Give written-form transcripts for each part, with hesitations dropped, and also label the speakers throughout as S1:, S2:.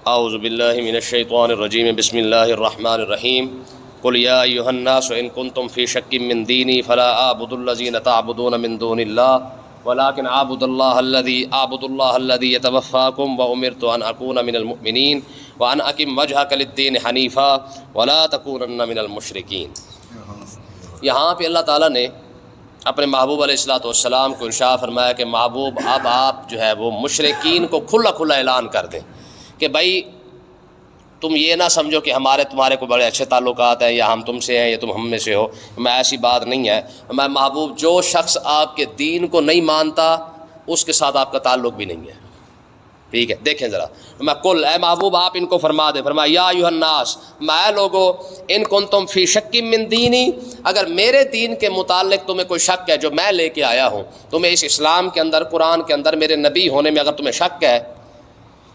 S1: اعوذ باللہ من الشیطان الرجیم بسم اللہ الرحمن الرحیم قل یا ایھا الناس ان کنتم فی شک من دینی فلا اعبد الذین تعبدون من دون اللہ ولکن اعبد اللہ الذی یتوفاکم وامرت ان اکون من المؤمنین وان اقم وجھک للدین حنیفا ولا تکونن من المشرکین۔ یہاں پہ اللہ تعالیٰ نے اپنے محبوب علیہ الصلوۃ والسلام کو ارشاد فرمایا کہ محبوب اب آپ جو ہے وہ مشرکین کو کھلا کھلا اعلان کر دیں کہ بھائی تم یہ نہ سمجھو کہ تمہارے کو بڑے اچھے تعلقات ہیں یا ہم تم سے ہیں یا تم ہم میں سے ہو، میں ایسی بات نہیں ہے۔ میں محبوب جو شخص آپ کے دین کو نہیں مانتا اس کے ساتھ آپ کا تعلق بھی نہیں ہے، ٹھیک ہے؟ دیکھیں ذرا، میں کل اے محبوب آپ ان کو فرما دے، فرمایا یا ایھا الناس، میں لوگو ان کنتم فی شک من دینی، اگر میرے دین کے متعلق تمہیں کوئی شک ہے جو میں لے کے آیا ہوں، تمہیں اس اسلام کے اندر قرآن کے اندر میرے نبی ہونے میں اگر تمہیں شک ہے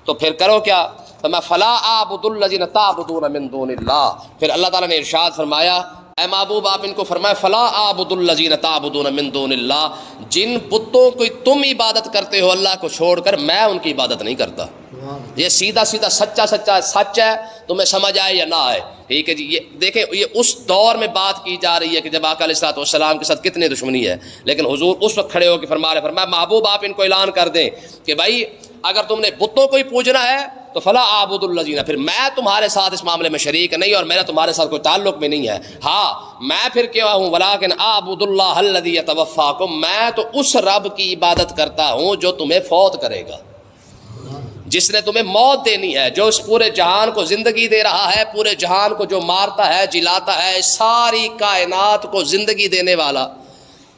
S1: تو پھر کرو کیا؟ فما فلا اعبد الذین تعبدون من دون اللہ۔ پھر اللہ تعالیٰ نے ارشاد فرمایا اے محبوب آپ ان کو فرمایا فلا اعبد الذین تعبدون من دون اللہ، جن بتوں کی تم عبادت کرتے ہو اللہ کو چھوڑ کر، میں ان کی عبادت نہیں کرتا۔ یہ سیدھا سیدھا سچا سچ ہے، تمہیں سمجھ آئے یا نہ آئے، ٹھیک ہے جی؟ یہ دیکھیں یہ اس دور میں بات کی جا رہی ہے کہ جب آقا علیہ الصلوۃ والسلام کے ساتھ کتنی دشمنی ہے، لیکن حضور اس وقت کھڑے ہو کے فرمایا محبوب آپ ان کو اعلان کر دیں کہ بھائی اگر تم نے بتوں کو ہی پوجنا ہے تو فلا اعبد الذین، پھر میں تمہارے ساتھ اس معاملے میں شریک نہیں اور میرا تمہارے ساتھ کوئی تعلق بھی نہیں ہے۔ ہاں میں پھر کیا ہوں، ولکن اعبد اللہ الذی یتوفاکم، میں تو اس رب کی عبادت کرتا ہوں جو تمہیں فوت کرے گا، جس نے تمہیں موت دینی ہے، جو اس پورے جہان کو زندگی دے رہا ہے، پورے جہان کو جو مارتا ہے جلاتا ہے، ساری کائنات کو زندگی دینے والا،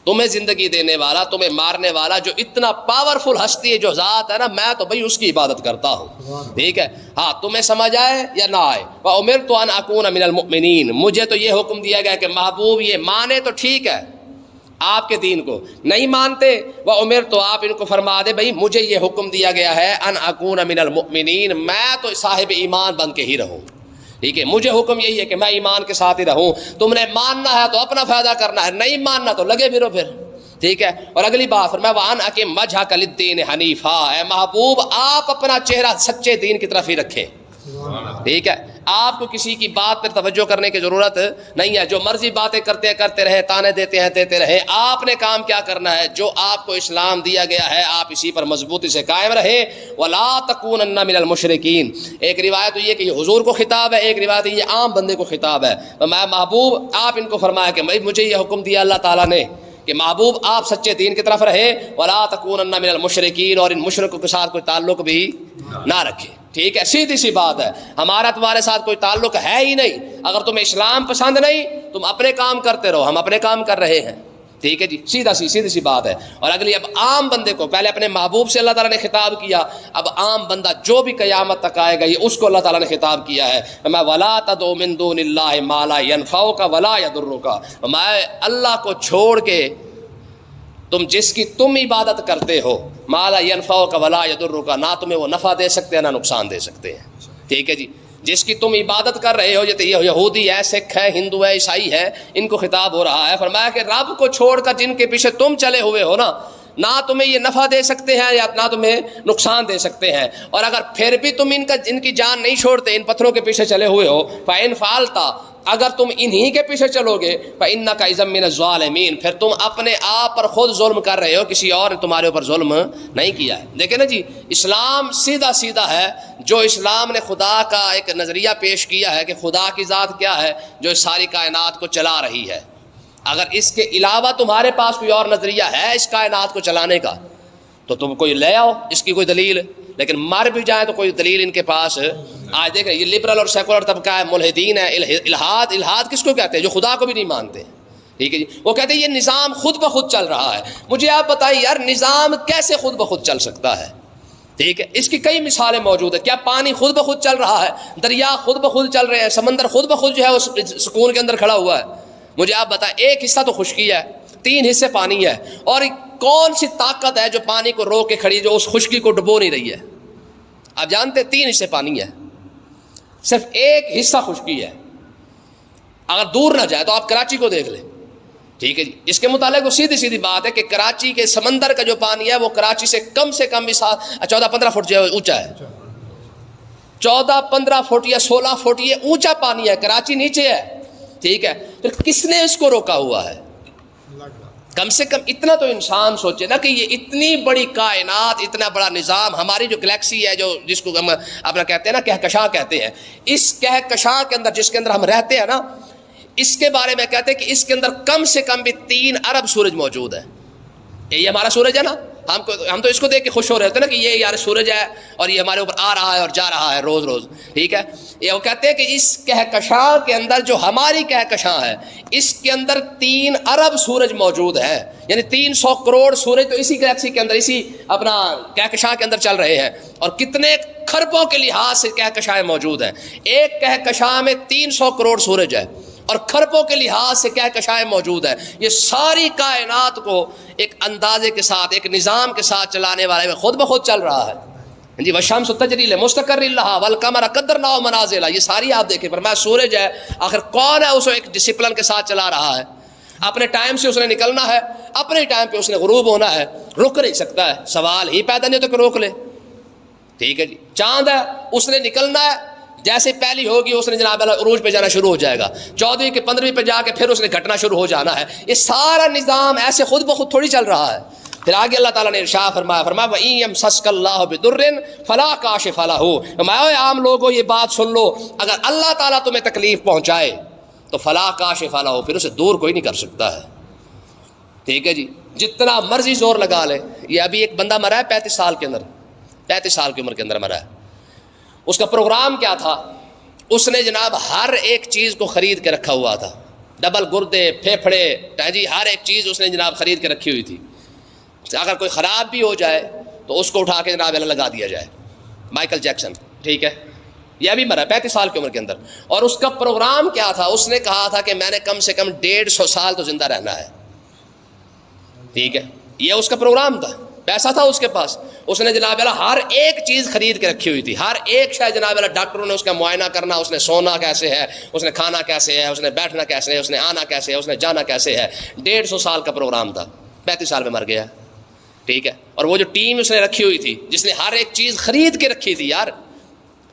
S1: تمہیں زندگی دینے والا، تمہیں مارنے والا، جو اتنا پاورفل ہستی ہے، جو ذات ہے نا، میں تو بھائی اس کی عبادت کرتا ہوں، ٹھیک ہے؟ ہاں تمہیں سمجھ آئے یا نہ آئے۔ وَأُمِرْتُ أَنْ أَكُونَ مِنَ الْمُؤْمِنِينَ، مجھے تو یہ حکم دیا گیا کہ محبوب یہ مانے تو ٹھیک ہے آپ کے دین کو، نہیں مانتے وَأُمِرْتُ، آپ ان کو فرما دے بھائی مجھے یہ حکم دیا گیا ہے أَنْ أَكُونَ مِنَ الْمُؤْمِنِينَ، میں تو صاحب ایمان بن کے ہی رہوں، ٹھیک ہے؟ مجھے حکم یہی ہے کہ میں ایمان کے ساتھ ہی رہوں، تم نے ماننا ہے تو اپنا فائدہ کرنا ہے، نہیں ماننا تو لگے پھرو پھر، ٹھیک ہے؟ اور اگلی بات فرمایا وَأَنْ أَقِمْ وَجْهَكَ لِلدِّينِ حَنِيفًا، اے محبوب آپ اپنا چہرہ سچے دین کی طرف ہی رکھیں، ٹھیک ہے؟ آپ کو کسی کی بات پر توجہ کرنے کی ضرورت نہیں ہے، جو مرضی باتیں کرتے رہے، تانے دیتے رہے، آپ نے کام کیا کرنا ہے؟ جو آپ کو اسلام دیا گیا ہے آپ اسی پر مضبوطی سے قائم رہیں، وَلَا تَكُونَنَّ مِنَ الْمُشْرِكِينَ۔ ایک روایت یہ کہ یہ حضور کو خطاب ہے، ایک روایت یہ عام بندے کو خطاب ہے۔ میں محبوب آپ ان کو فرمایا کہ مجھے یہ حکم دیا اللہ تعالیٰ نے کہ محبوب آپ سچے دین کی طرف رہیں، وَلَا تَكُونَنَّ مِنَ الْمُشْرِكِينَ، اور ان مشرکوں کے ساتھ کوئی تعلق بھی نہ رکھیں، ٹھیک ہے؟ سیدھی سی بات ہے، ہمارا تمہارے ساتھ کوئی تعلق ہے ہی نہیں، اگر تمہیں اسلام پسند نہیں تم اپنے کام کرتے رہو، ہم اپنے کام کر رہے ہیں، ٹھیک ہے جی؟ سیدھی سی بات ہے۔ اور اگلی اب عام بندے کو، پہلے اپنے محبوب سے اللہ تعالیٰ نے خطاب کیا، اب عام بندہ جو بھی قیامت تک آئے گا یہ اس کو اللہ تعالیٰ نے خطاب کیا ہے، میں وَلَا تَدْعُ مِن دُونِ اللَّهِ مَا لَا يَنْفَعُكَ وَلَا يَضُرُّكَ، میں اللہ کو چھوڑ کے تم جس کی تم عبادت کرتے ہو، مَا لَا يَنْفَعُكَ وَلَا يَضُرُّكَ، نہ تمہیں وہ نفع دے سکتے ہیں نہ نقصان دے سکتے ہیں، ٹھیک ہے جی؟ جس کی تم عبادت کر رہے ہو، یہ یہودی ہے، سکھ ہے، ہندو ہے، عیسائی ہے، ان کو خطاب ہو رہا ہے، فرمایا کہ رب کو چھوڑ کر جن کے پیچھے تم چلے ہوئے ہو نا، نہ تمہیں یہ نفع دے سکتے ہیں یا نہ تمہیں نقصان دے سکتے ہیں، اور اگر پھر بھی تم ان کی جان نہیں چھوڑتے، ان پتھروں کے پیچھے چلے ہوئے ہو، فَإِنْ فَعَلْتَ، اگر تم انہی کے پیچھے چلو گے، فَإِنَّكَ إِذًا مِّنَ الظَّالِمِينَ، پھر تم اپنے آپ پر خود ظلم کر رہے ہو، کسی اور نے تمہارے اوپر ظلم نہیں کیا ہے۔ دیکھیں نا جی، اسلام سیدھا ہے، جو اسلام نے خدا کا ایک نظریہ پیش کیا ہے کہ خدا کی ذات کیا ہے جو اس ساری کائنات کو چلا رہی ہے، اگر اس کے علاوہ تمہارے پاس کوئی اور نظریہ ہے اس کائنات کو چلانے کا تو تم کوئی لے آؤ اس کی کوئی دلیل، لیکن مر بھی جائیں تو کوئی دلیل ان کے پاس۔ آج دیکھیں یہ لبرل اور سیکولر طبقہ ہے، ملحدین ہے، الحاد کس کو کہتے ہیں؟ جو خدا کو بھی نہیں مانتے، ٹھیک ہے جی؟ وہ کہتے ہیں یہ نظام خود بخود چل رہا ہے۔ مجھے آپ بتائیے یار نظام کیسے خود بخود چل سکتا ہے؟ ٹھیک ہے، اس کی کئی مثالیں موجود ہیں۔ کیا پانی خود بخود چل رہا ہے؟ دریا خود بخود چل رہے ہیں، سمندر خود بخود جو ہے اس سکون کے اندر کھڑا ہوا ہے؟ مجھے آپ بتائیں ایک حصہ تو خشکی ہے، 3 حصے پانی ہے، اور کون سی طاقت ہے جو پانی کو روک کے کھڑی، جو اس خشکی کو ڈبو نہیں رہی ہے؟ آپ جانتے 3 حصے پانی ہے، صرف ایک حصہ خشکی ہے۔ اگر دور نہ جائے تو آپ کراچی کو دیکھ لیں، ٹھیک ہے جی؟ اس کے متعلق وہ سیدھی بات ہے کہ کراچی کے سمندر کا جو پانی ہے وہ کراچی سے کم بھی 14-15 فٹ جو ہے اونچا ہے، 14-15 فٹ یا 16 فٹ یہ اونچا پانی ہے، کراچی نیچے ہے، ٹھیک ہے، پھر کس نے اس کو روکا ہوا ہے؟ کم سے کم اتنا تو انسان سوچے نا کہ یہ اتنی بڑی کائنات، اتنا بڑا نظام، ہماری جو گلیکسی ہے، جو جس کو ہم اپنا کہتے ہیں نا کہکشاں کہتے ہیں، اس کہکشاں کے اندر جس کے اندر ہم رہتے ہیں نا، اس کے بارے میں کہتے ہیں کہ اس کے اندر کم سے کم بھی 3 ارب سورج موجود ہے۔ یہ ہمارا سورج ہے نا، ہم تو اس کو دیکھ کے خوش ہو رہے ہوتے ہیں نا کہ یہ یار سورج ہے اور یہ ہمارے اوپر آ رہا ہے اور جا رہا ہے روز روز، ٹھیک ہے۔ یہ وہ کہتے ہیں کہ اس کہکشاں کے اندر جو ہماری کہکشاں ہے، اس کے اندر 3 ارب سورج موجود ہیں، یعنی 300 کروڑ سورج تو اسی گلیکسی کے اندر، اسی اپنا کہکشاں کے اندر چل رہے ہیں، اور کتنے خربوں کے لحاظ سے کہکشائیں موجود ہیں۔ ایک کہکشاں میں 300 کروڑ سورج ہے اور خربوں کے لحاظ سے کہکشائیں موجود ہیں۔ یہ ساری کائنات کو ایک اندازے کے ساتھ، ایک نظام کے ساتھ چلانے والے میں خود بخود چل رہا ہے جی۔ والشمس تجری لمستقر لہا والقمر قدرناہ منازل، یہ ساری آپ دیکھیں، فرمایا سورج ہے، آخر کون ہے اسے ایک ڈسپلن کے ساتھ چلا رہا ہے؟ اپنے ٹائم سے اس نے نکلنا ہے، اپنے ٹائم پہ اس نے غروب ہونا ہے، رک نہیں سکتا ہے، سوال ہی پیدا نہیں تو کہ روک لے، ٹھیک ہے جی۔ چاند ہے، اس نے نکلنا ہے، جیسے پہلی ہوگی اس نے جناب عروج پہ جانا شروع ہو جائے گا، 14ویں کے 15ویں پہ جا کے پھر اس نے گھٹنا شروع ہو جانا ہے۔ یہ سارا نظام ایسے خود بخود تھوڑی چل رہا ہے۔ پھر آگے اللہ تعالیٰ نے ارشاد فرمایا وَإِن يَمْسَسْكَ اللَّهُ بِضُرٍّ فَلَا كَاشِفَ لَهُ، فرمایا عام لوگوں یہ بات سن لو، اگر اللہ تعالیٰ تمہیں تکلیف پہنچائے تو فَلَا كَاشِفَ لَهُ، پھر اسے دور کوئی نہیں کر سکتا ہے، ٹھیک ہے جی۔ جتنا مرضی زور لگا لے، یہ ابھی ایک بندہ مرا ہے 35 سال کے اندر، 35 سال کی عمر کے اندر مرا ہے۔ اس کا پروگرام کیا تھا؟ اس نے جناب ہر ایک چیز کو خرید کے رکھا ہوا تھا، ڈبل گردے، پھیپھڑے جی، ہر ایک چیز اس نے جناب خرید کے رکھی ہوئی تھی، اگر کوئی خراب بھی ہو جائے تو اس کو اٹھا کے جناب لگا دیا جائے۔ مائیکل جیکسن، ٹھیک ہے، یہ بھی مرا 35 سال کی عمر کے اندر، اور اس کا پروگرام کیا تھا؟ اس نے کہا تھا کہ میں نے کم سے کم 150 سال تو زندہ رہنا ہے، ٹھیک ہے، یہ اس کا پروگرام تھا، پیسہ تھا اس کے پاس، اس نے جناب ہر ایک چیز خرید کے رکھی ہوئی تھی، ہر ایک شاید جناب ڈاکٹروں نے اس کا معائنہ کرنا، اس نے سونا کیسے ہے، اس نے کھانا کیسے ہے، اس نے بیٹھنا کیسے ہے، اس نے آنا کیسے ہے، اس نے جانا کیسے ہے۔ 150 سال کا پروگرام تھا، 35 سال میں مر گیا، ٹھیک ہے۔ اور وہ جو ٹیم اس نے رکھی ہوئی تھی، جس نے ہر ایک چیز خرید کے رکھی تھی یار،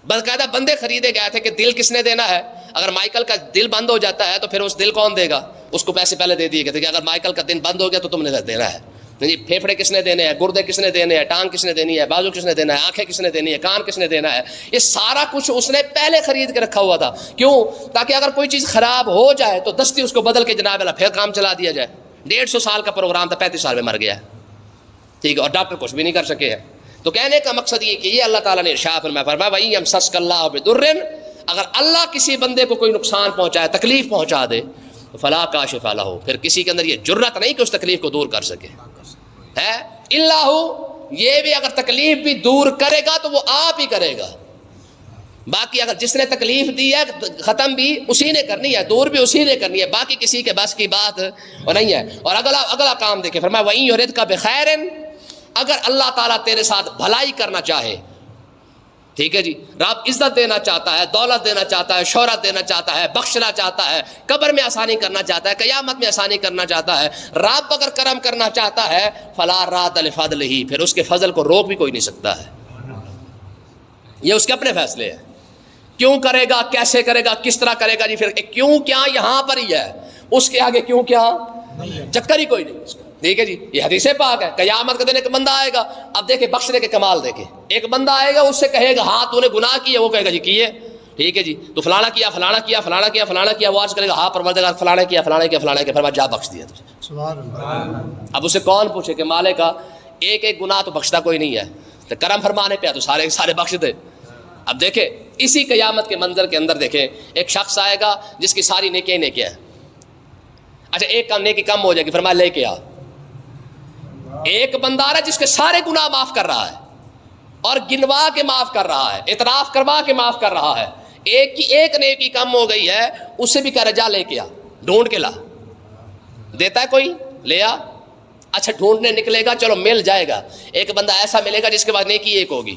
S1: باقاعدہ بندے خریدے گئے تھے کہ دل کس نے دینا ہے، اگر مائیکل کا دل بند ہو جاتا ہے تو پھر اس دل کون دے گا؟ اس کو پیسے پہلے دے دیے گئے تھے کہ اگر مائیکل کا دل بند ہو گیا تو تم نے دینا ہے، جی۔ پھیپھڑے کس نے دینے ہیں، گردے کس نے دینے ہیں، ٹانگ کس نے دینی ہے، بازو کس نے دینا ہے، آنکھیں کس نے دینی ہے، کان کس نے دینا ہے، یہ سارا کچھ اس نے پہلے خرید کے رکھا ہوا تھا۔ کیوں؟ تاکہ اگر کوئی چیز خراب ہو جائے تو دستی اس کو بدل کے جناب پھر کام چلا دیا جائے۔ 150 سال کا پروگرام تھا، 35 سال میں مر گیا، ٹھیک ہے، اور ڈاکٹر کچھ بھی نہیں کر سکے ہیں۔ تو کہنے کا مقصد یہ کہ یہ اللہ تعالیٰ نے ارشاد فرمایا وَإِن يَمْسَسْكَ اللَّهُ بِضُرٍّ، اگر اللہ کسی بندے کو کوئی نقصان پہنچائے، تکلیف پہنچا دے، فَلَا كَاشِفَ لَهُ، پھر کسی کے اندر یہ جرت نہیں کہ اس تکلیف کو دور کر سکے ہے، اللہ، یہ بھی اگر تکلیف بھی دور کرے گا تو وہ آپ ہی کرے گا، باقی اگر جس نے تکلیف دی ہے ختم بھی اسی نے کرنی ہے، دور بھی اسی نے کرنی ہے، باقی کسی کے بس کی بات نہیں ہے۔ اور اگلا کام دیکھیں، فرمایا وَإِن يُرِدْكَ بِخَيْرٍ، اگر اللہ تعالیٰ تیرے ساتھ بھلائی کرنا چاہے، ٹھیک ہے جی، رب عزت دینا چاہتا ہے، دولت دینا چاہتا ہے، شہرت دینا چاہتا ہے، بخشنا چاہتا ہے، قبر میں آسانی کرنا چاہتا ہے، قیامت میں آسانی کرنا چاہتا ہے، رب اگر کرم کرنا چاہتا ہے فَلَا رَادَّ لِفَضْلِهِ، پھر اس کے فضل کو روک بھی کوئی نہیں سکتا ہے، یہ اس کے اپنے فیصلے ہیں، کیوں کرے گا، کیسے کرے گا، کس طرح کرے گا جی، پھر کیوں کیا یہاں پر ہی ہے، اس کے آگے کیوں کیا چکر ہی کوئی نہیں اس کا، ٹھیک ہے جی۔ یہ حدیث پاک ہے، قیامت کے دن ایک بندہ آئے گا، اب دیکھیں بخشنے کے کمال دیکھیں، ایک بندہ آئے گا، اس سے کہے گا ہاں تو نے گناہ کیے، وہ کہے گا جی کیے، ٹھیک ہے جی، تو فلانا کیا، فلانا کیا، فلانا کیا، فلانا کیا، وہ عرض کرے گا ہاں پروردگار فلانا کیا، فلانا کیا، فلانا کیا، فرمایا جا بخش دیا تجھے، سبحان اللہ۔ اب اسے کون پوچھے کہ مالک کا ایک ایک گناہ تو بخشتا کوئی نہیں ہے، تو کرم فرمانے پہ تو سارے بخش دے۔ اب دیکھیں اسی قیامت کے منظر کے اندر دیکھیں، ایک شخص آئے گا جس کی ساری نیکیاں نیکیاں ہیں، اچھا ایک کم نیکی کم ہو جائے گی، فرمایا لے کے آ۔ ایک بندہ آ رہا ہے جس کے سارے گناہ معاف کر رہا ہے اور گنوا کے معاف کر رہا ہے، اعتراف کروا کے معاف کر رہا ہے، ایک نیکی کم ہو گئی ہے، اس سے بھی کہہ رہا جا لے کے آ، ڈھونڈ کے لا، دیتا ہے کوئی لے آ، اچھا ڈھونڈنے نکلے گا، چلو مل جائے گا، ایک بندہ ایسا ملے گا جس کے بعد نیکی ایک ہوگی،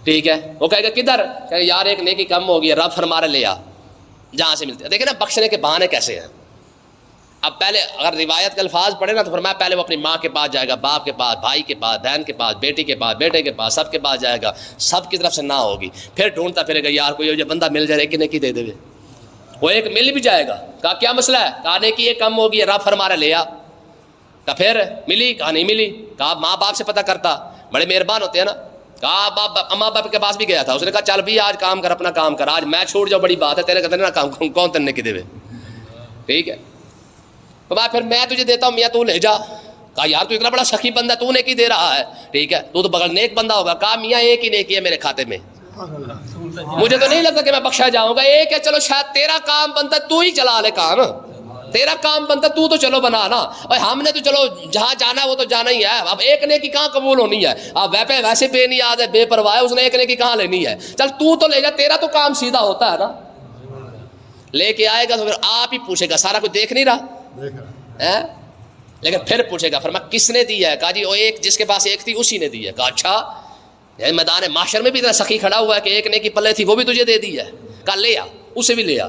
S1: ٹھیک ہے، وہ کہے گا کدھر، کہ یار ایک نیکی کم ہوگی، رب فرما رہا لے آ، جہاں سے ملتے ہیں۔ دیکھیں نا بخشنے کے بہانے کیسے ہیں، اب پہلے اگر روایت کے الفاظ پڑھے نا تو فرمایا پہلے وہ اپنی ماں کے پاس جائے گا، باپ کے پاس، بھائی کے پاس، بہن کے پاس، بیٹی کے پاس، بیٹے کے پاس، سب کے پاس جائے گا، سب کی طرف سے نہ ہوگی، پھر ڈھونڈتا پھرے گا یار کوئی جو بندہ مل جائے کہ نیکی دے دے، وہ ایک مل بھی جائے گا، کہا کیا مسئلہ ہے، کہا نیکی یہ کم ہوگی، رب فرما رہا لے آ، کہا پھر ملی، کہا نہیں ملی، کہا ماں باپ سے پتہ کرتا، بڑے مہربان ہوتے ہیں نا، کہا اماں باپ کے پاس بھی گیا تھا، اس نے کہا چل بھی آج کام کر، اپنا کام کر، آج میں چھوڑ جاؤ بڑی بات ہے، تیرے کہتے نا کام کون تننے کی دے، ٹھیک ہے، تو پھر میں تجھے دیتا ہوں میاں تو لے جا، کہا یار تو اتنا بڑا سخی بندہ تو نیکی دے رہا ہے، ٹھیک ہے تو بغل نیک بندہ ہوگا، کہا میاں ایک ہی نیکی ہے میرے کھاتے میں، مجھے تو نہیں لگتا کہ میں بخشا جاؤں گا، ایک ہے چلو شاید تیرا کام بنتا تو ہی چلا لے کام، تیرا کام بنتا تو چلو بنا نا، اور ہم نے تو چلو جہاں جانا ہے وہ تو جانا ہی ہے، اب ایک نیکی کہاں قبول ہونی ہے، اب ویسے بے نیاز ہے، بے پرواہ ہے، اس نے ایک نیکی کہاں لینی ہے، چل تو لے جا، تیرا تو کام سیدھا ہوتا ہے نا، لے کے آئے گا تو پھر آپ ہی پوچھے گا، سارا کچھ دیکھ نہیں رہا، لیکن پھر پوچھے گا، فرمایا کس نے دی ہے، کہا جی وہ ایک جس کے پاس ایک تھی اسی نے دی ہے، کہا اچھا میدان معاشر میں بھی اتنا سخی کھڑا ہوا ہے کہ ایک نے کی پلے تھی وہ بھی تجھے دے دی ہے، کہا لے آ، اسے بھی لے آ،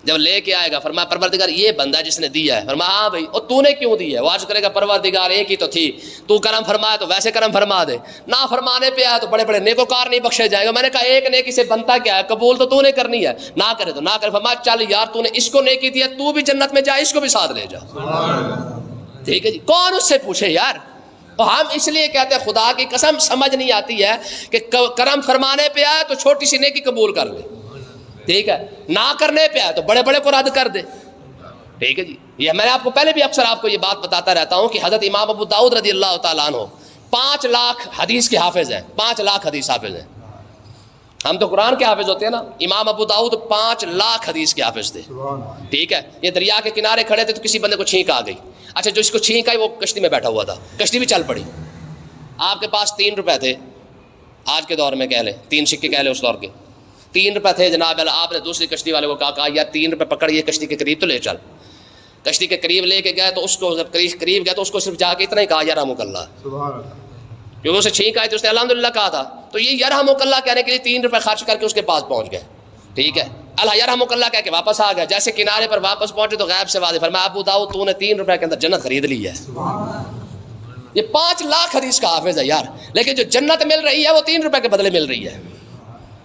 S1: جب لے کے آئے گا فرمایا پروردگار یہ بندہ جس نے دیا ہے، فرمایا ہاں بھائی، اور تو نے کیوں دی ہے، وہ عرض کرے گا پروردگار ایک ہی تو تھی، تو کرم فرمایا تو ویسے کرم فرما دے، نہ فرمانے پہ آیا تو بڑے بڑے نیکوکار نہیں بخشے جائے گا، میں نے کہا ایک نیکی سے بنتا کیا ہے، قبول تو نے کرنی ہے، نہ کرے تو نہ کرے، فرمایا چل یار تو نے اس کو نیکی دی ہے، تو بھی جنت میں جا، اس کو بھی ساتھ لے جا، ٹھیک ہے جی، کون اس سے پوچھے یار، تو ہم اس لیے کہتے ہیں خدا کی قسم سمجھ نہیں آتی ہے کہ کرم فرمانے پہ آئے تو چھوٹی سی نیکی قبول کر لے، ٹھیک ہے، نہ کرنے پہ آئے تو بڑے بڑے کو رد کر دے، ٹھیک ہے جی، یہ میں نے آپ کو پہلے بھی اکثر آپ کو یہ بات بتاتا رہتا ہوں کہ حضرت امام ابو داؤد رضی اللہ تعالیٰ عنہ 5 لاکھ حدیث کے حافظ ہیں، 5 لاکھ حدیث حافظ ہیں، ہم تو قرآن کے حافظ ہوتے ہیں نا، امام ابو داؤد 5 لاکھ حدیث کے حافظ تھے، ٹھیک ہے، یہ دریا کے کنارے کھڑے تھے تو کسی بندے کو چھینک آ گئی، اچھا جو اس کو چھینک آئی وہ کشتی میں بیٹھا ہوا تھا، کشتی بھی چل پڑی، آپ کے پاس 3 روپے تھے، آج کے دور میں کہہ لیں 3 سکے کہہ لیں اس دور کے، 3 روپے تھے جناب، آپ نے دوسری کشتی والے کو کہا یار 3 روپے پکڑ، یہ کشتی کے قریب تو لے چل، کشتی کے قریب لے کے گئے تو اس کو جب قریب گئے تو اس کو صرف جا کے اتنا ہی کہا یرحمک اللہ، کیونکہ اسے چھینک آئی تو اس نے الحمدللہ کہا تھا، تو یہ یرحمک اللہ کہنے کے لیے 3 روپے خرچ کر کے اس کے پاس پہنچ گئے، ٹھیک ہے، اللہ یرحمک اللہ کہہ کے واپس آ گیا، جیسے کنارے پر واپس پہنچے تو غیب سے واضح فرمایا ابو داؤد تو نے 3 روپے کے اندر جنت خرید لی ہے، یہ 5 لاکھ حدیث کا حافظ ہے یار، لیکن جو جنت مل رہی ہے وہ 3 روپے کے بدلے مل رہی ہے،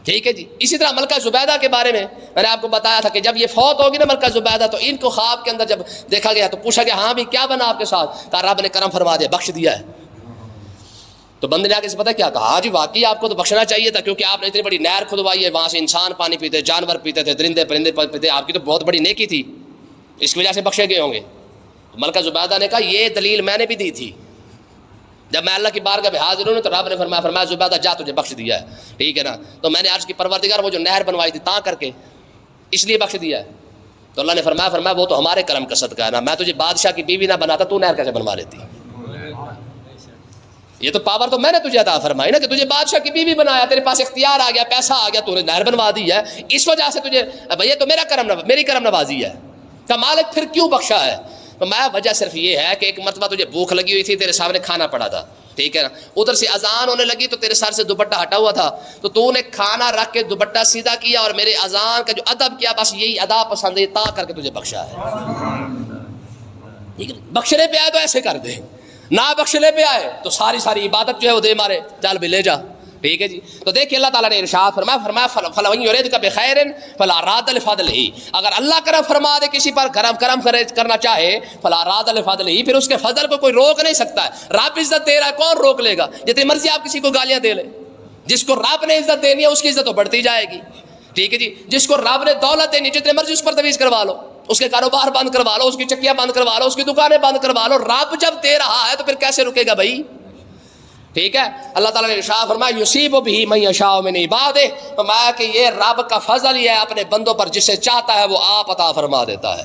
S1: ٹھیک ہے جی، اسی طرح ملکہ زبیدہ کے بارے میں نے آپ کو بتایا تھا کہ جب یہ فوت ہوگی نا ملکہ زبیدہ تو ان کو خواب کے اندر جب دیکھا گیا تو پوچھا گیا ہاں بھی کیا بنا آپ کے ساتھ، کہا رب نے کرم فرما دیا، بخش دیا ہے، تو بندے نے آگے سے پتہ کیا کہا، ہاں جی واقعی آپ کو تو بخشنا چاہیے تھا، کیونکہ آپ نے اتنی بڑی نہر کھدوائی ہے، وہاں سے انسان پانی پیتے، جانور پیتے تھے، درندے پرندے پیتے، آپ کی تو بہت بڑی نیکی تھی، اس کی وجہ سے بخشے گئے ہوں گے، تو ملکہ زبیدہ نے کہا یہ دلیل میں نے بھی دی تھی، جب میں اللہ کی بارگاہ میں حاضر ہوں تو رب نے فرمایا زبیدہ جا تجھے بخش دیا ہے، ٹھیک ہے نا، تو میں نے عرض کی پروردگار وہ جو نہر بنوائی تھی تاں کر کے اس لیے بخش دیا ہے، تو اللہ نے فرمایا وہ تو ہمارے کرم کا صدقہ ہے نا، میں تجھے بادشاہ کی بیوی نہ بناتا تو نہر کیسے بنوا لیتی، یہ تو پاور تو میں نے تجھے عطا فرمائی نا کہ تجھے بادشاہ کی بیوی بنایا، تیرے پاس اختیار آ گیا، پیسہ آ گیا، تو نے نہر بنوا دی ہے، اس وجہ سے تجھے یہ تو میری کرم نوازی ہے، کہ مالک پھر کیوں بخشا ہے، تو میں وجہ صرف یہ ہے کہ ایک مرتبہ تجھے بھوک لگی ہوئی تھی، تیرے سامنے کھانا پڑا تھا، ٹھیک ہے نا، ادھر سے اذان ہونے لگی تو تیرے سر سے دوپٹہ ہٹا ہوا تھا، تو نے کھانا رکھ کے دوپٹہ سیدھا کیا اور میرے اذان کا جو ادب کیا، بس یہی ادا پسند ہے، تا کر کے تجھے بخشا ہے، ٹھیک ہے، بخشنے پہ آئے تو ایسے کر دے، نہ بخشنے پہ آئے تو ساری عبادت جو ہے وہ دے مارے، چل بھی لے جا، ٹھیک ہے جی، تو دیکھیں اللہ تعالیٰ نے ارشاد فرمایا فَلَوَنْ يُرِدْكَ بِخَيْرٍ فَلَا رَادَ لِفَضْلِهِ، اگر اللہ کرم فرما دے کسی پر کرم کرنا چاہے، فَلَا رَادَ لِفَضْلِهِ، پھر اس کے فضل کو کوئی روک نہیں سکتا ہے، رب عزت دے رہا ہے کون روک لے گا، جتنی مرضی آپ کسی کو گالیاں دے لیں، جس کو رب نے عزت دینی ہے اس کی عزت تو بڑھتی جائے گی، ٹھیک ہے جی، جس کو رب نے دولت دینی جتنے مرضی اس پر تویز کروا لو، اس کے کاروبار بند کروا لو، اس کی چکیاں بند کروا لو، اس کی دکانیں بند کروا لو، رب جب دے رہا ہے تو پھر کیسے رکے گا بھائی، ٹھیک ہے، اللہ تعالیٰ نے ارشاد فرمایا یصیب بہ من یشاء من عبادہ، فرمایا کہ یہ رب کا فضل ہی ہے اپنے بندوں پر، جسے چاہتا ہے وہ آپ عطا فرما دیتا ہے،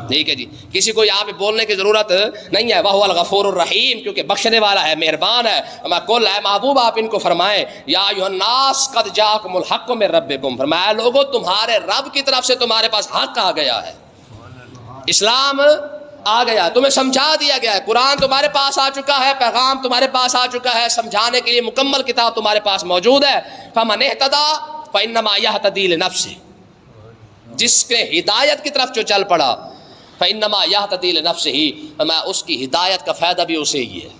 S1: ٹھیک ہے جی، کسی کو یہاں پہ بولنے کی ضرورت نہیں ہے، وَهُوَ الْغَفُورُ الرَّحِيمُ، کیونکہ بخشنے والا ہے، مہربان ہے، فرمایا کل ہے محبوب آپ ان کو فرمائیں یا ایھا الناس قد جاءکم الحق من ربکم، فرمایا لوگوں تمہارے رب کی طرف سے تمہارے پاس حق آ گیا ہے، اسلام آ گیا، تمہیں سمجھا دیا گیا ہے، قرآن تمہارے پاس آ چکا ہے، پیغام تمہارے پاس آ چکا ہے، سمجھانے کے لیے مکمل کتاب تمہارے پاس موجود ہے، فَمَنِ اهْتَدَىٰ فَإِنَّمَا يَهْتَدِي لِنَفْسِهِ، جس کے ہدایت کی طرف جو چل پڑا، فإنما يهتدي لنفسه، میں اس کی ہدایت کا فائدہ بھی اسے ہی ہے.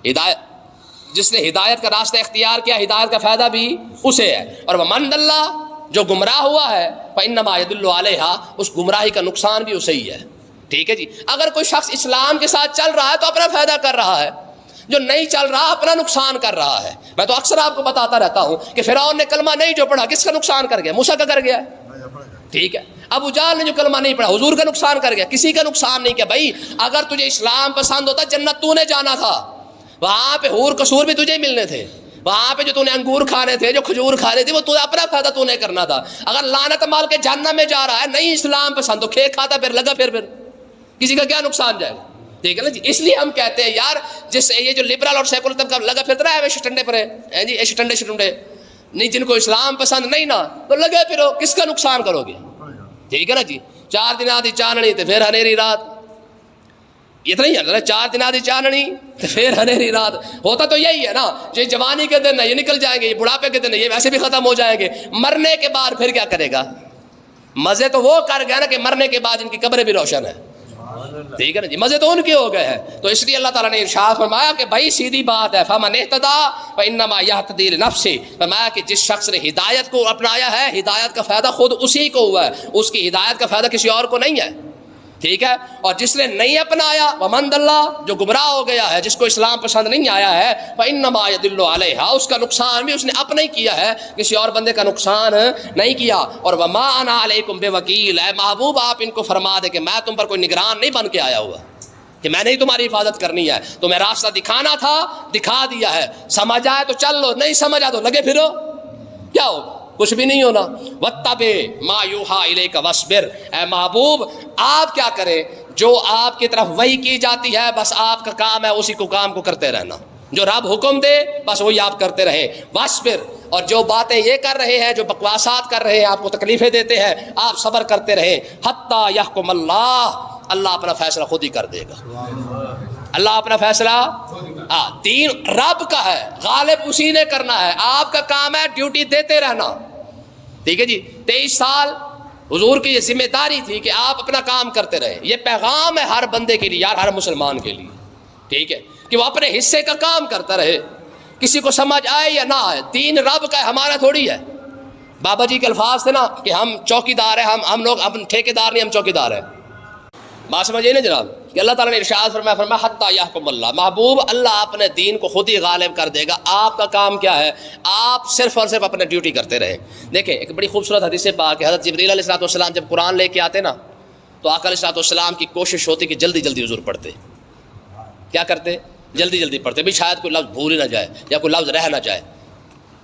S1: ہدایت جس نے ہدایت کا راستہ اختیار کیا، ہدایت کا فائدہ بھی اسے ہے. اور ومن ضل، جو گمراہ ہوا ہے، فإنما يضل عليها، اس گمراہی کا نقصان بھی اسے ہی ہے. ٹھیک ہے جی. اگر کوئی شخص اسلام کے ساتھ چل رہا ہے تو اپنا فائدہ کر رہا ہے، جو نہیں چل رہا اپنا نقصان کر رہا ہے. میں تو اکثر آپ کو بتاتا رہتا ہوں کہ فرعون نے کلمہ نہیں جو پڑھا کس کا نقصان کر گیا؟ موسیٰ کا کر گیا. ٹھیک ہے. ابو جہل نے جو کلمہ نہیں پڑھا حضور کا نقصان کر گیا، کسی کا نقصان نہیں کیا. بھائی اگر تجھے اسلام پسند ہوتا جنت تو نے جانا تھا، وہاں پہ حور قصور بھی تجھے ملنے تھے، وہاں پہ جو تو نے انگور کھانے تھے، جو کھجور کھانے تھے، وہ تو اپنا فائدہ تو نے کرنا تھا. اگر لعنت مال کے جہنم میں جا رہا ہے، نہیں اسلام پسند تو کھے کھاتا پھر لگا، پھر کسی کا کیا نقصان جائے گا. ٹھیک ہے نا جی. اس لیے ہم کہتے ہیں یار جس یہ جو لبرل اور سیکولر طبقہ لگا پھرتا رہا ہے ایسے ٹنڈے پر ہے جی، ایسے ٹنڈے شٹنڈے نہیں، جن کو اسلام پسند نہیں نا تو لگے پھرو، کس کا نقصان کرو گے. ٹھیک ہے نا جی. 4 دن آدھی چاندنی تو پھر ہنیری رات، اتنا ہی ہے. 4 دن آدھی چاندنی تو پھر ہنیری رات. ہوتا تو یہی ہے نا. یہ جوانی کے دن یہ نکل جائیں گے، یہ بڑھاپے کے دن یہ ویسے بھی ختم ہو جائیں گے. مرنے کے بعد پھر کیا کرے گا؟ مزے تو وہ کر گیا نا کہ مرنے کے بعد ان کی قبریں بھی روشن ہے. ٹھیک ہے نا جی. مزے تو ان کے ہو گئے ہیں. تو اس لیے اللہ تعالیٰ نے ارشاد فرمایا کہ بھائی سیدھی بات ہے، فمن اہتدی فانما یہتدی لنفسہ، فرمایا کہ جس شخص نے ہدایت کو اپنایا ہے، ہدایت کا فائدہ خود اسی کو ہوا ہے، اس کی ہدایت کا فائدہ کسی اور کو نہیں ہے. ٹھیک ہے. اور جس نے نہیں اپنایا، ومن ضل، جو گمراہ ہو گیا ہے، جس کو اسلام پسند نہیں آیا ہے، فانما یضل علیہا، اس کا نقصان بھی اس نے اپنا ہی کیا ہے، کسی اور بندے کا نقصان نہیں کیا. اور وما انا علیکم بوکیل، اے محبوب آپ ان کو فرما دے کہ میں تم پر کوئی نگران نہیں بن کے آیا ہوا، کہ میں نے تمہاری حفاظت کرنی ہے. تمہیں راستہ دکھانا تھا، دکھا دیا ہے. سمجھ آئے تو چل لو، نہیں سمجھ آئے تو لگے پھرو، کیا ہو؟ کچھ بھی نہیں ہونا. وَاتَّبِعْ مَا يُوحَىٰ إِلَيْكَ وَاصْبِرْ، اے محبوب آپ کیا کریں، جو آپ کی طرف وحی کی جاتی ہے بس آپ کا کام ہے اسی کو کام کو کرتے رہنا. جو رب حکم دے بس وہی آپ کرتے رہے. وَاصْبِرْ، اور جو باتیں یہ کر رہے ہیں، جو بکواسات کر رہے ہیں، آپ کو تکلیفیں دیتے ہیں، آپ صبر کرتے رہے. حَتَّىٰ يَحْكُمَ اللَّهُ، اللہ اپنا فیصلہ خود ہی کر دے گا. اللہ اپنا فیصلہ دین رب کا ہے، غالب اسی نے کرنا ہے. آپ کا کام ہے ڈیوٹی دیتے رہنا. ٹھیک ہے جی. 23 سال حضور کی یہ ذمہ داری تھی کہ آپ اپنا کام کرتے رہے. یہ پیغام ہے ہر بندے کے لیے، یار ہر مسلمان کے لیے. ٹھیک ہے کہ وہ اپنے حصے کا کام کرتا رہے، کسی کو سمجھ آئے یا نہ آئے. دین رب کا ہے، ہمارا تھوڑی ہے. بابا جی کے الفاظ تھے نا کہ ہم چوکیدار ہیں، ہم لوگ ہم ٹھیکیدار نہیں، ہم چوکیدار ہیں. بات سمجھیے نا جناب کہ اللہ تعالیٰ نے ارشاد فرمایا حتیٰ یحکم اللہ، محبوب اللہ اپنے دین کو خود ہی غالب کر دے گا. آپ کا کام کیا ہے؟ آپ صرف اور صرف اپنے ڈیوٹی کرتے رہے. دیکھیں ایک بڑی خوبصورت حدیث پاک ہے، حضرت جبریل علیہ السلام جب قرآن لے کے آتے نا تو آقا علیہ السلام کی کوشش ہوتی کہ جلدی جلدی حضور پڑھتے. کیا کرتے؟ جلدی جلدی پڑھتے، بھی شاید کوئی لفظ بھول ہی نہ جائے یا کوئی لفظ رہ نہ جائے،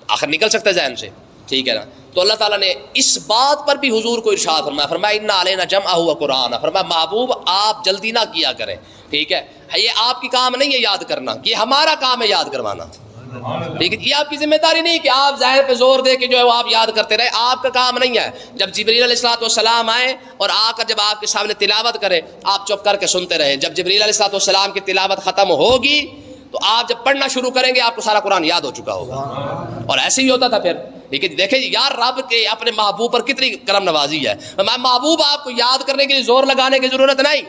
S1: آخر نکل سکتا ہے ذہن سے. ٹھیک ہے نا. تو اللہ تعالیٰ نے اس بات پر بھی حضور کو ارشاد فرمایا انا علینا جمعہ و قرآن، فرمایا محبوب آپ جلدی نہ کیا کریں. ٹھیک ہے. یہ آپ کی کام نہیں ہے یاد کرنا، یہ ہمارا کام ہے یاد کروانا. ٹھیک ہے. یہ آپ کی ذمہ داری نہیں کہ آپ ظاہر پہ زور دے کے جو ہے وہ آپ یاد کرتے رہے، آپ کا کام نہیں ہے. جب جبریل علیہ السلام آئے اور آ کر جب آپ کے سامنے تلاوت کرے، آپ چپ کر کے سنتے رہیں. جب جبریل علیہ السلام کی تلاوت ختم ہوگی تو آپ جب پڑھنا شروع کریں گے آپ کو سارا قرآن یاد ہو چکا ہوگا. اور ایسے ہی ہوتا تھا پھر. ٹھیک ہے. دیکھیں یار رب کے اپنے محبوب پر کتنی کرم نوازی ہے. محبوب آپ کو یاد کرنے کے لیے زور لگانے کی ضرورت نہیں،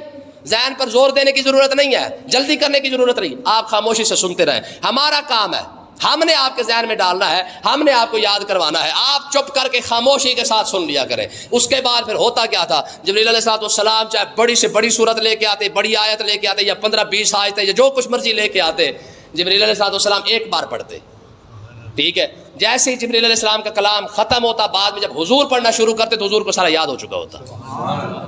S1: ذہن پر زور دینے کی ضرورت نہیں ہے، جلدی کرنے کی ضرورت نہیں. آپ خاموشی سے سنتے رہیں. ہمارا کام ہے، ہم نے آپ کے ذہن میں ڈالنا ہے، ہم نے آپ کو یاد کروانا ہے. آپ چپ کر کے خاموشی کے ساتھ سن لیا کریں. اس کے بعد پھر ہوتا کیا تھا، جبریل علیہ السلام چاہے بڑی سے بڑی صورت لے کے آتے، بڑی آیت لے کے آتے، یا 15-20 آیتیں یا جو کچھ مرضی لے کے آتے، جبریل علیہ السلام ایک بار پڑھتے. ٹھیک ہے. جیسے ہی جبریل علیہ السلام کا کلام ختم ہوتا، بعد میں جب حضور پڑھنا شروع کرتے تو حضور کو سارا یاد ہو چکا ہوتا.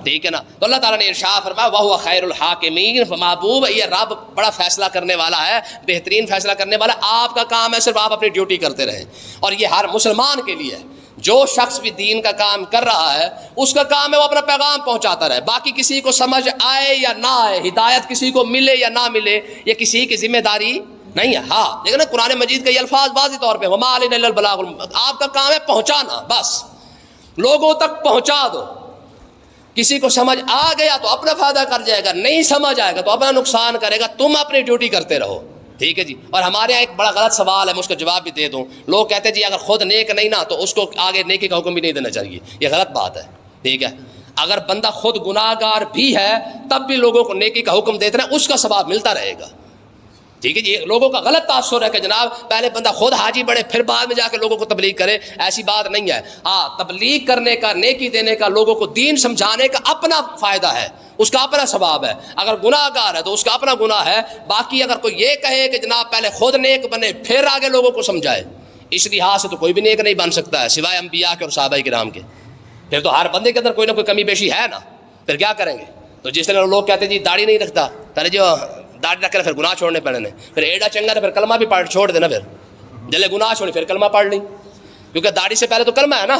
S1: ٹھیک ہے نا. تو اللہ تعالیٰ نے ارشاد فرمایا وَهُوَ خَيْرُ الْحَاكِمِينَ، محبوب یہ رب بڑا فیصلہ کرنے والا ہے، بہترین فیصلہ کرنے والا. آپ کا کام ہے صرف آپ اپنی ڈیوٹی کرتے رہیں. اور یہ ہر مسلمان کے لیے ہے. جو شخص بھی دین کا کام کر رہا ہے اس کا کام ہے وہ اپنا پیغام پہنچاتا رہے. باقی کسی کو سمجھ آئے یا نہ آئے، ہدایت کسی کو ملے یا نہ ملے، یہ کسی کی ذمہ داری نہیں ہے. ہاں لیکن قرآن مجید کا یہ الفاظ واضح طور پہ وما علینا الا البلاغ، آپ کا کام ہے پہنچانا، بس لوگوں تک پہنچا دو. کسی کو سمجھ آ گیا تو اپنا فائدہ کر جائے گا، نہیں سمجھ آئے گا تو اپنا نقصان کرے گا. تم اپنی ڈیوٹی کرتے رہو. ٹھیک ہے جی. اور ہمارے یہاں ایک بڑا غلط سوال ہے، میں اس کا جواب بھی دے دوں. لوگ کہتے ہیں جی اگر خود نیک نہیں نا تو اس کو آگے نیکی کا حکم بھی نہیں دینا چاہیے. یہ غلط بات ہے. ٹھیک ہے. اگر بندہ خود گناہ گار بھی ہے تب بھی لوگوں کو نیکی کا حکم دیتے ہیں، اس کا ثواب ملتا رہے گا. ٹھیک ہے جی. لوگوں کا غلط تاثر ہے کہ جناب پہلے بندہ خود حاجی بڑھے پھر بعد میں جا کے لوگوں کو تبلیغ کرے، ایسی بات نہیں ہے. ہاں تبلیغ کرنے کا، نیکی دینے کا، لوگوں کو دین سمجھانے کا اپنا فائدہ ہے، اس کا اپنا ثواب ہے. اگر گناہ گار ہے تو اس کا اپنا گناہ ہے. باقی اگر کوئی یہ کہے کہ جناب پہلے خود نیک بنے پھر آگے لوگوں کو سمجھائے، اس لحاظ سے تو کوئی بھی نیک نہیں بن سکتا ہے سوائے انبیاء کے اور صحابہ کرام کے. پھر تو ہر بندے کے اندر کوئی نہ کوئی کمی بیشی ہے نا، پھر کیا کریں گے؟ تو جس طرح لوگ کہتے ہیں جی داڑھی نہیں رکھتا، پہلے جو داڑھی رکھ کر پھر گناہ چھوڑنے پڑنے، پھر ایڈا چنگا تو پھر کلمہ بھی پڑھ چھوڑ دینا، پھر جلے گناہ چھوڑی پھر کلمہ پڑھ لی، کیونکہ داڑھی سے پہلے تو کلمہ ہے نا.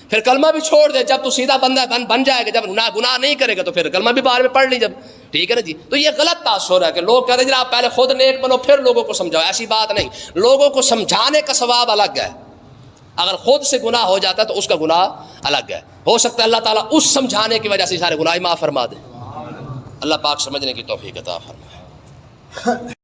S1: پھر کلمہ بھی چھوڑ دے جب تو سیدھا بندہ بن جائے گا، جب گناہ نہیں کرے گا تو پھر کلمہ بھی بعد میں پڑھ لی جب. ٹھیک ہے نا جی. تو یہ غلط تاثر ہے کہ لوگ کہتے ہیں آپ پہلے خود نیک بنو پھر لوگوں کو سمجھاؤ، ایسی بات نہیں. لوگوں کو سمجھانے کا ثواب الگ ہے، اگر خود سے گناہ ہو جاتا ہے تو اس کا گناہ الگ ہے. ہو سکتا ہے اللہ تعالیٰ اس سمجھانے کی وجہ سے سارے گناہ معاف فرما دے. اللہ پاک سمجھنے کی توفیق عطا فرمائے.